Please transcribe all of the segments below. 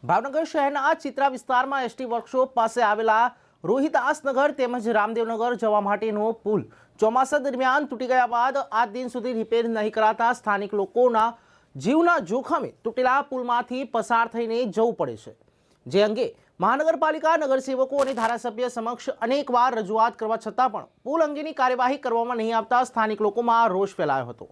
ભાવનગર શહેરના ચિત્રા વિસ્તારમાં ST workshop પાસે આવેલા રોહિદાસનગર તેમજ રામદેવનગર જવા માટેનો પુલ ચોમાસા દરમિયાન તૂટી ગયા બાદ આજ દિન સુધી રિપેર નહીં કરાતા સ્થાનિક લોકોના જીવના જોખમે તૂટેલા પુલમાંથી પસાર થઈને જવું પડે છે, જે અંગે મહાનગરપાલિકા નગરસેવકો અને ધારાસભ્ય સમક્ષ અનેકવાર રજૂઆત કરવા છતાં પણ પુલ અંગેની કાર્યવાહી કરવામાં નહીં આવતા સ્થાનિક લોકોમાં રોષ ફેલાયો હતો।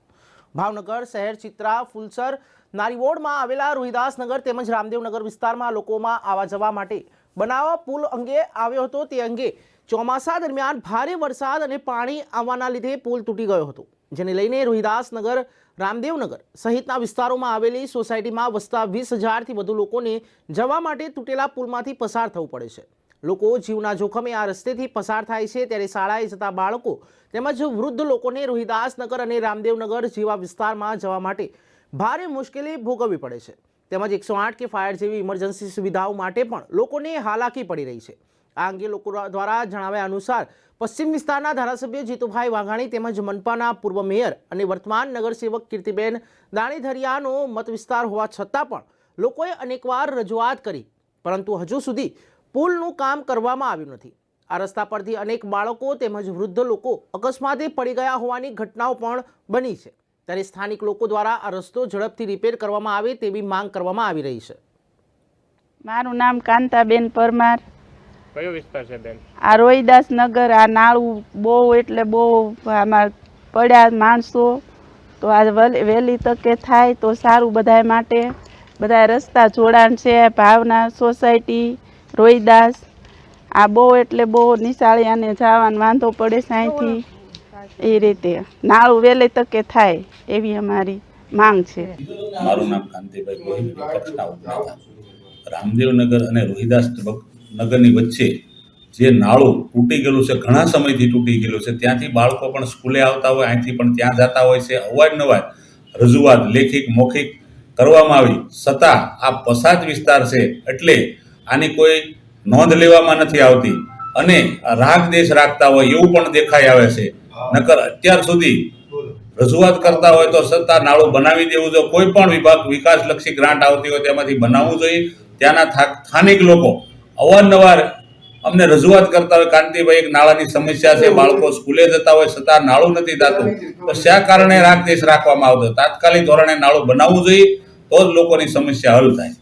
ભાવનગર શહેર ચિત્રા ફુલસર નારીવોડમાં આવેલા રોહિદાસનગર તેમજ રામદેવનગર વિસ્તારમાં લોકોમાં આવવા જવા માટે બનાવવા પુલ અંગે આવ્યો હતો। તે અંગે ચોમાસા દરમિયાન ભારે વરસાદ અને પાણી આવવાના લીધે પુલ તૂટી ગયો હતો, જેને લઈને રોહિદાસનગર રામદેવનગર સહિતના વિસ્તારોમાં આવેલી સોસાયટીમાં વસતા 20,000થી વધુ લોકોને જવા માટે તૂટેલા પુલમાંથી પસાર થવું પડે છે। લોકો જીવના જોખમે આ રસ્તેથી પસાર થાય છે, ત્યારે શાળાએ જતા બાળકો તેમજ વૃદ્ધ લોકોને રોહિદાસનગર અને રામદેવનગર જેવા વિસ્તારમાં જવા માટે ભારે મુશ્કેલી ભોગવવી પડે છે, તેમજ 108 કે ફાયર જેવી ઇમરજન્સી સુવિધાઓ માટે પણ લોકોને હાલાકી પડી રહી છે। આ અંગે લોકો દ્વારા જણાવ્યા અનુસાર પશ્ચિમ વિસ્તારના ધારાસભ્ય જીતુભાઈ વાઘાણી તેમજ મનપાના પૂર્વ મેયર અને વર્તમાન નગરસેવક કીર્તિબેન દાણીધરિયાનો મત વિસ્તાર હોવા છતાં પણ લોકોએ અનેકવાર રજૂઆત કરી, પરંતુ હજુ સુધી પુલનું કામ કરવામાં આવ્યું નથી। આ રસ્તા પરથી અનેક બાળકો તેમજ વૃદ્ધ લોકો અકસ્માતે પડી ગયા હોવાની ઘટનાઓ પણ બની છે, ત્યારે સ્થાનિક લોકો દ્વારા આ રસ્તો ઝડપથી રિપેર કરવામાં આવે તેવી માંગ કરવામાં આવી રહી છે। મારું નામ કાંતાબેન પરમાર। કયો વિસ્તાર છે બેન? આ રોહિદાસનગર આ નાળું બહુ એટલે બહુ આમાં પડ્યા માણસો, તો આ વહેલી તકે થાય તો સારું બધાય માટે। બધા રસ્તા જોડાણ છે, ભાવના સોસાયટી રોહિદાસ આ બહુ એટલે બહુ નિશાળિયાને જવાનો વાંધો પડે છે અહીંથી, એ રીતે નાળું વહેલી તકે થાય એવી અમારી માંગ છે। મારું નામ કાંતિભાઈ ગોહિલ, વિપક્ષના ઉપનેતા। રામદેવનગર અને રોહિદાસ નગરની વચ્ચે જે નાળું તૂટી ગયેલું છે, ઘણા સમયથી તૂટી ગયેલું છે, ત્યાંથી બાળકો પણ સ્કૂલે આવતા હોય, અહીંથી પણ ત્યાં જતા હોય છે। અવારનવાર રજૂઆત લેખિત મૌખિક કરવામાં આવી છતાં આ પછાત વિસ્તાર છે એટલે આની કોઈ નોંધ લેવામાં નથી આવતી અને રાગ દેશ રાખતા હોય એવું પણ દેખાઈ આવે છે। નકર અત્યાર સુધી રજૂઆત કરતા હોય તો છતાં નાળું બનાવી દેવું જોઈએ। કોઈ પણ વિકાસલક્ષી ગ્રાન્ટ આવતી હોય તેમાંથી બનાવવું જોઈએ। ત્યાંના સ્થાનિક લોકો અવારનવાર અમને રજૂઆત કરતા હોય, કાંતિભાઈ એક નાળાની સમસ્યા છે, બાળકો સ્કૂલે જતા હોય છતાં નાળું નથી થતું, તો શા કારણે રાગદેશ રાખવામાં આવતો? તાત્કાલિક ધોરણે નાળું બનાવવું જોઈએ, તો જ લોકોની સમસ્યા હલ થાય।